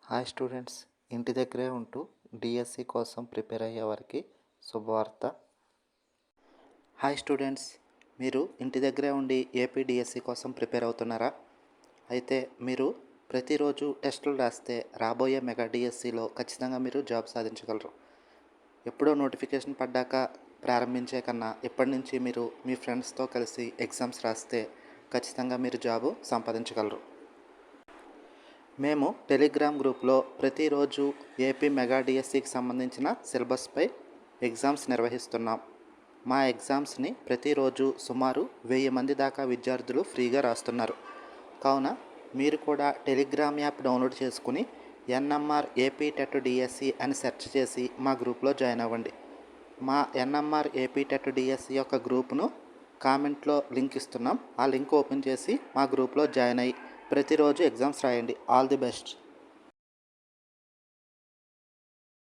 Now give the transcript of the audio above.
Hi students, ఇంటి దగ్గరే ఉంటూ డిఎస్సి కోసం ప్రిపేర్ అయ్యే వారికి శుభవార్త. హాయ్ స్టూడెంట్స్, మీరు ఇంటి దగ్గరే ఉండి ఏపీ డిఎస్సి కోసం ప్రిపేర్ అవుతున్నారా? అయితే మీరు ప్రతిరోజు టెస్టులు రాస్తే రాబోయే మెగా డిఎస్సిలో ఖచ్చితంగా మీరు జాబ్ సాధించగలరు. ఎప్పుడో నోటిఫికేషన్ పడ్డాక ప్రారంభించే కన్నా ఇప్పటి నుంచి మీరు మీ ఫ్రెండ్స్తో కలిసి ఎగ్జామ్స్ రాస్తే ఖచ్చితంగా మీరు జాబు సంపాదించగలరు. మేము టెలిగ్రామ్ గ్రూప్లో ప్రతిరోజు ఏపీ మెగా డిఎస్సికి సంబంధించిన సిలబస్పై ఎగ్జామ్స్ నిర్వహిస్తున్నాం. మా ఎగ్జామ్స్ని ప్రతిరోజు సుమారు 1000 మంది దాకా విద్యార్థులు ఫ్రీగా రాస్తున్నారు. కావున మీరు కూడా టెలిగ్రామ్ యాప్ డౌన్లోడ్ చేసుకుని ఎన్ఎంఆర్ ఏపీ టెట్ డిఎస్సి అని సెర్చ్ చేసి మా గ్రూప్లో జాయిన్ అవ్వండి. మా ఎన్ఎంఆర్ ఏపీ టెట్ డిఎస్సి యొక్క గ్రూప్ను కామెంట్లో లింక్ ఇస్తున్నాం. ఆ లింక్ ఓపెన్ చేసి మా గ్రూప్లో జాయిన్ అయ్యి ప్రతిరోజు ఎగ్జామ్స్ రాయండి. All the best.